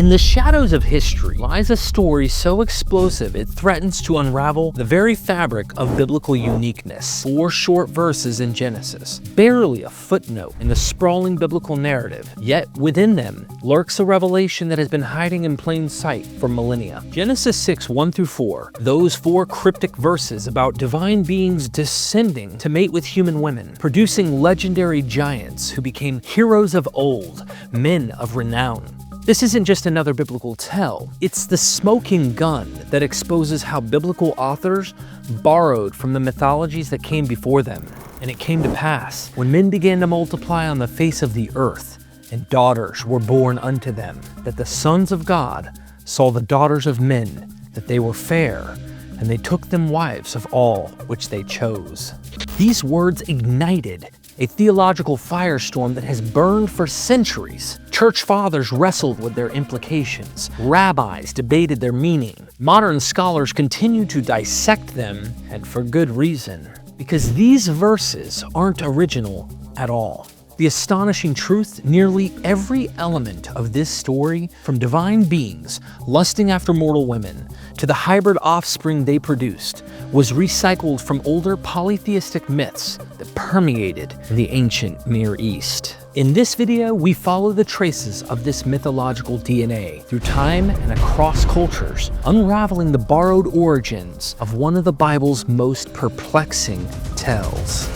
In the shadows of history lies a story so explosive it threatens to unravel the very fabric of biblical uniqueness. 4 short verses in Genesis, barely a footnote in the sprawling biblical narrative, yet within them lurks a revelation that has been hiding in plain sight for millennia. Genesis 6, 1-4, those 4 cryptic verses about divine beings descending to mate with human women, producing legendary giants who became heroes of old, men of renown. This isn't just another biblical tale, it's the smoking gun that exposes how biblical authors borrowed from the mythologies that came before them. And it came to pass, when men began to multiply on the face of the earth, and daughters were born unto them, that the sons of God saw the daughters of men, that they were fair, and they took them wives of all which they chose. These words ignited a theological firestorm that has burned for centuries. Church fathers wrestled with their implications. Rabbis debated their meaning. Modern scholars continue to dissect them, and for good reason, because these verses aren't original at all. The astonishing truth, nearly every element of this story, from divine beings lusting after mortal women to the hybrid offspring they produced, was recycled from older polytheistic myths that permeated the ancient Near East. In this video, we follow the traces of this mythological DNA through time and across cultures, unraveling the borrowed origins of one of the Bible's most perplexing tales.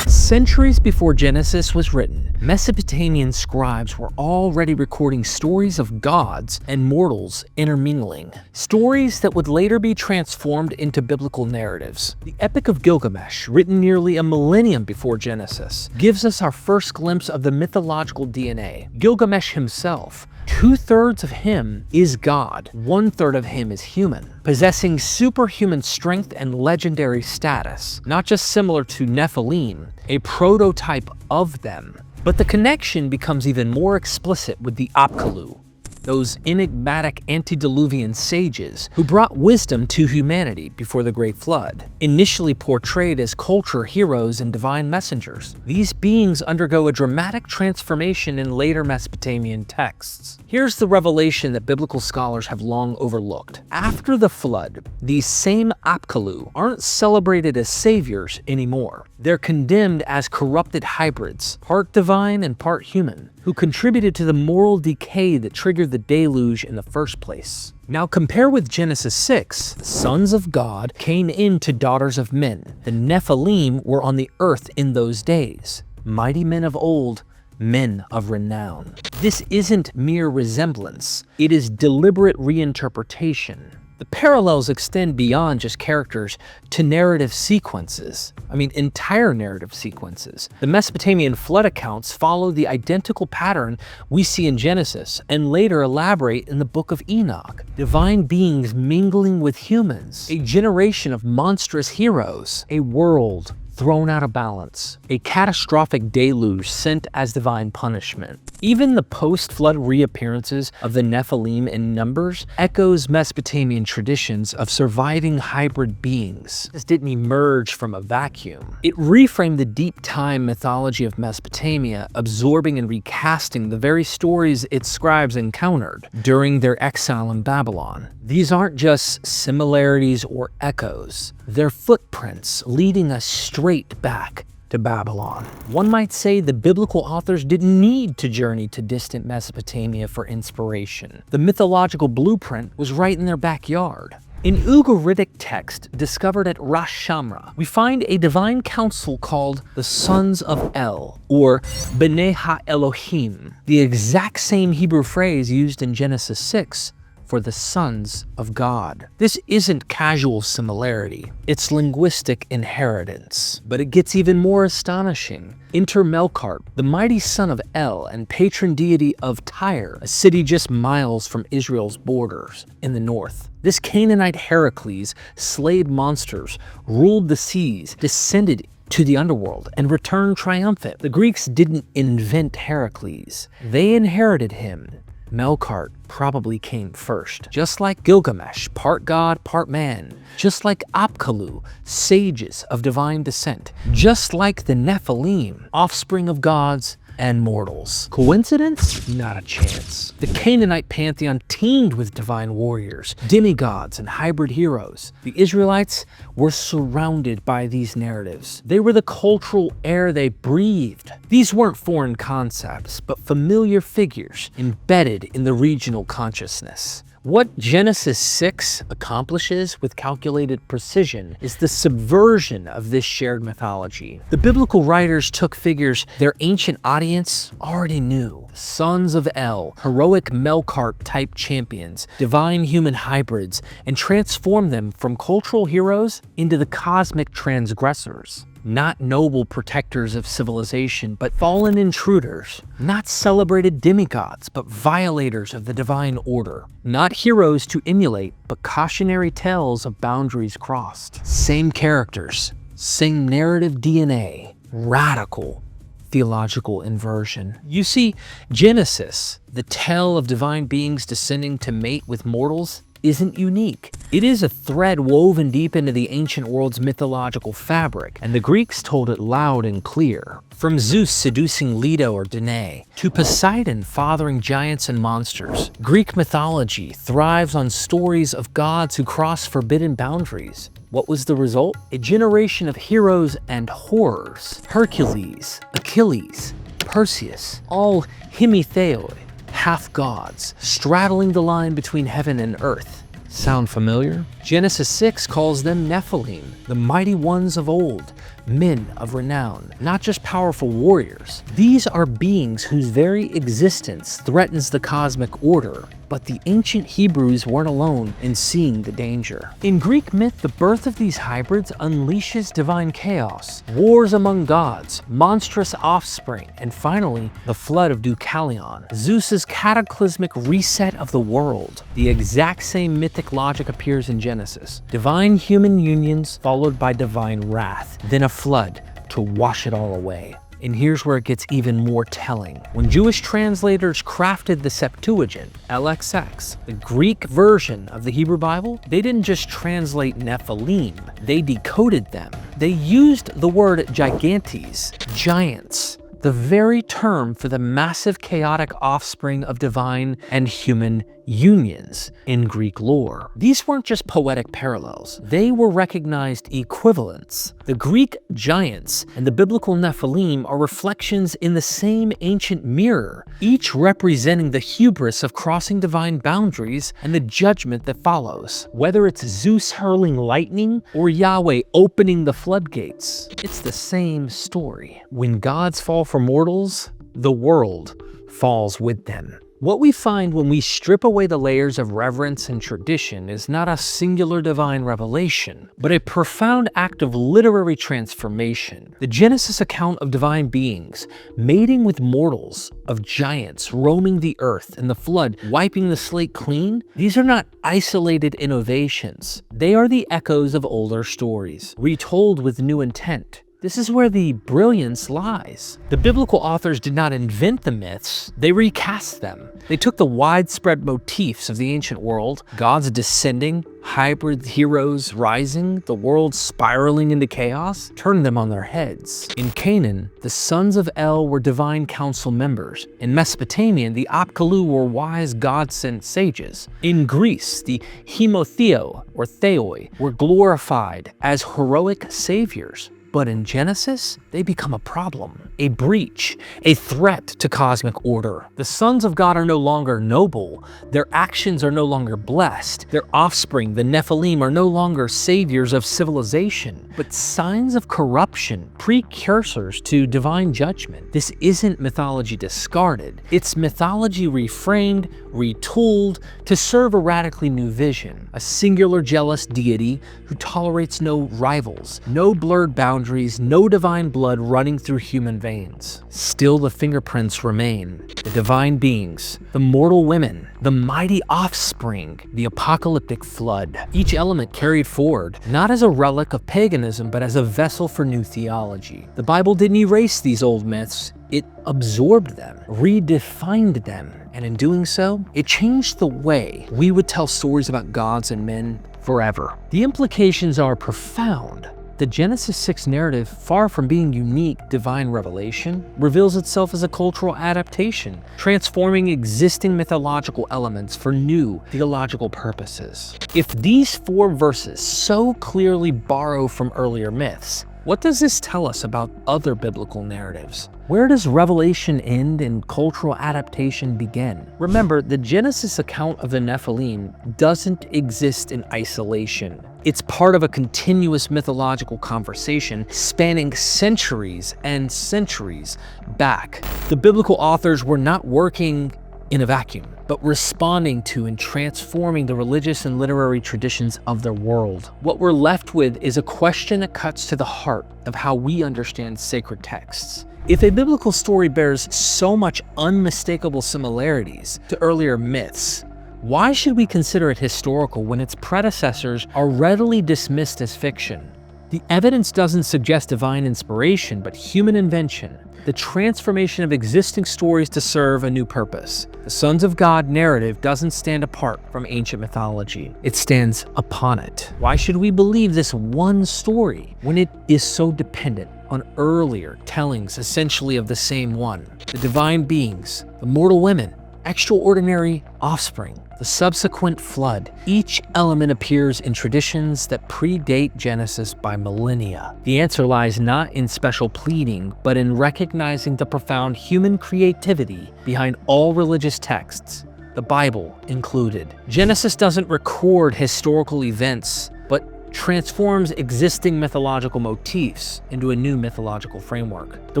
Centuries before Genesis was written, Mesopotamian scribes were already recording stories of gods and mortals intermingling. Stories that would later be transformed into biblical narratives. The Epic of Gilgamesh, written nearly a millennium before Genesis, gives us our first glimpse of the mythological DNA. Gilgamesh himself, 2/3 of him is God, 1/3 of him is human, possessing superhuman strength and legendary status, not just similar to Nephilim, a prototype of them. But the connection becomes even more explicit with the Apkallu, those enigmatic antediluvian sages who brought wisdom to humanity before the Great Flood. Initially portrayed as culture heroes and divine messengers, these beings undergo a dramatic transformation in later Mesopotamian texts. Here's the revelation that biblical scholars have long overlooked. After the flood, these same Apkallu aren't celebrated as saviors anymore. They're condemned as corrupted hybrids, part divine and part human, who contributed to the moral decay that triggered the deluge in the first place. Now compare with Genesis 6. The sons of God came into daughters of men. The Nephilim were on the earth in those days. Mighty men of old, men of renown. This isn't mere resemblance. It is deliberate reinterpretation. The parallels extend beyond just characters to narrative sequences. Entire narrative sequences. The Mesopotamian flood accounts follow the identical pattern we see in Genesis and later elaborate in the Book of Enoch. Divine beings mingling with humans, a generation of monstrous heroes, a world thrown out of balance, a catastrophic deluge sent as divine punishment. Even the post-flood reappearances of the Nephilim in Numbers echoes Mesopotamian traditions of surviving hybrid beings. This didn't emerge from a vacuum. It reframed the deep time mythology of Mesopotamia, absorbing and recasting the very stories its scribes encountered during their exile in Babylon. These aren't just similarities or echoes. They're footprints leading us straight back to Babylon. One might say the biblical authors didn't need to journey to distant Mesopotamia for inspiration. The mythological blueprint was right in their backyard. In Ugaritic text discovered at Ras Shamra, we find a divine council called the Sons of El, or B'nai Ha-Elohim, the exact same Hebrew phrase used in Genesis 6 for the sons of God. This isn't casual similarity, it's linguistic inheritance. But it gets even more astonishing. Enter Melqart, the mighty son of El and patron deity of Tyre, a city just miles from Israel's borders in the north. This Canaanite Heracles slayed monsters, ruled the seas, descended to the underworld, and returned triumphant. The Greeks didn't invent Heracles. They inherited him. Melqart probably came first. Just like Gilgamesh, part god, part man. Just like Apkallu, sages of divine descent. Just like the Nephilim, offspring of gods and mortals. Coincidence? Not a chance. The Canaanite pantheon teemed with divine warriors, demigods, and hybrid heroes. The Israelites were surrounded by these narratives. They were the cultural air they breathed. These weren't foreign concepts, but familiar figures embedded in the regional consciousness. What Genesis 6 accomplishes with calculated precision is the subversion of this shared mythology. The biblical writers took figures their ancient audience already knew. Sons of El, heroic Melqart-type champions, divine human hybrids, and transformed them from cultural heroes into the cosmic transgressors. Not noble protectors of civilization, but fallen intruders. Not celebrated demigods, but violators of the divine order. Not heroes to emulate, but cautionary tales of boundaries crossed. Same characters, same narrative DNA, radical theological inversion. You see, Genesis, the tale of divine beings descending to mate with mortals, isn't unique. It is a thread woven deep into the ancient world's mythological fabric, and the Greeks told it loud and clear. From Zeus seducing Leto or Danae, to Poseidon fathering giants and monsters, Greek mythology thrives on stories of gods who cross forbidden boundaries. What was the result? A generation of heroes and horrors. Hercules, Achilles, Perseus, all hemitheoi, half-gods, straddling the line between heaven and earth. Sound familiar? Genesis 6 calls them Nephilim, the mighty ones of old, men of renown, not just powerful warriors. These are beings whose very existence threatens the cosmic order. But the ancient Hebrews weren't alone in seeing the danger. In Greek myth, the birth of these hybrids unleashes divine chaos, wars among gods, monstrous offspring, and finally, the flood of Deucalion, Zeus's cataclysmic reset of the world. The exact same mythic logic appears in Genesis. Divine human unions followed by divine wrath, then a flood to wash it all away. And here's where it gets even more telling. When Jewish translators crafted the Septuagint, LXX, the Greek version of the Hebrew Bible, they didn't just translate Nephilim, they decoded them. They used the word gigantes, giants, the very term for the massive chaotic offspring of divine and human unions in Greek lore. These weren't just poetic parallels, they were recognized equivalents. The Greek giants and the biblical Nephilim are reflections in the same ancient mirror, each representing the hubris of crossing divine boundaries and the judgment that follows. Whether it's Zeus hurling lightning or Yahweh opening the floodgates, it's the same story. When gods fall for mortals, the world falls with them. What we find when we strip away the layers of reverence and tradition is not a singular divine revelation, but a profound act of literary transformation. The Genesis account of divine beings mating with mortals, of giants roaming the earth, and the flood wiping the slate clean, these are not isolated innovations. They are the echoes of older stories, retold with new intent. This is where the brilliance lies. The biblical authors did not invent the myths, they recast them. They took the widespread motifs of the ancient world, gods descending, hybrid heroes rising, the world spiraling into chaos, turned them on their heads. In Canaan, the sons of El were divine council members. In Mesopotamia, the Apkallu were wise god-sent sages. In Greece, the Hemotheo, or Theoi, were glorified as heroic saviors. But in Genesis, they become a problem, a breach, a threat to cosmic order. The sons of God are no longer noble, their actions are no longer blessed, their offspring, the Nephilim, are no longer saviors of civilization, but signs of corruption, precursors to divine judgment. This isn't mythology discarded, it's mythology reframed, retooled to serve a radically new vision, a singular jealous deity who tolerates no rivals, no blurred boundaries, no divine blood running through human veins. Still, the fingerprints remain. The divine beings, the mortal women, the mighty offspring, the apocalyptic flood. Each element carried forward, not as a relic of paganism, but as a vessel for new theology. The Bible didn't erase these old myths, It absorbed them, redefined them, and in doing so, it changed the way we would tell stories about gods and men forever. The implications are profound. The Genesis 6 narrative, far from being unique divine revelation, reveals itself as a cultural adaptation, transforming existing mythological elements for new theological purposes. If these 4 verses so clearly borrow from earlier myths, what does this tell us about other biblical narratives? Where does revelation end and cultural adaptation begin? Remember, the Genesis account of the Nephilim doesn't exist in isolation. It's part of a continuous mythological conversation spanning centuries and centuries back. The biblical authors were not working in a vacuum, but responding to and transforming the religious and literary traditions of their world. What we're left with is a question that cuts to the heart of how we understand sacred texts. If a biblical story bears so much unmistakable similarities to earlier myths, why should we consider it historical when its predecessors are readily dismissed as fiction? The evidence doesn't suggest divine inspiration, but human invention, the transformation of existing stories to serve a new purpose. The Sons of God narrative doesn't stand apart from ancient mythology. It stands upon it. Why should we believe this one story when it is so dependent on earlier tellings essentially of the same one? The divine beings, the mortal women, extraordinary offspring, the subsequent flood. Each element appears in traditions that predate Genesis by millennia. The answer lies not in special pleading, but in recognizing the profound human creativity behind all religious texts, the Bible included. Genesis doesn't record historical events, but transforms existing mythological motifs into a new mythological framework. The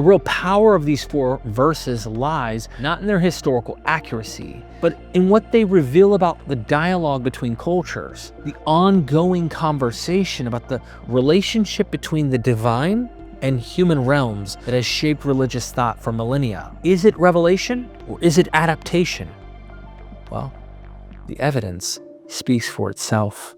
real power of these 4 verses lies not in their historical accuracy, but in what they reveal about the dialogue between cultures, the ongoing conversation about the relationship between the divine and human realms that has shaped religious thought for millennia. Is it revelation or is it adaptation? Well, the evidence speaks for itself.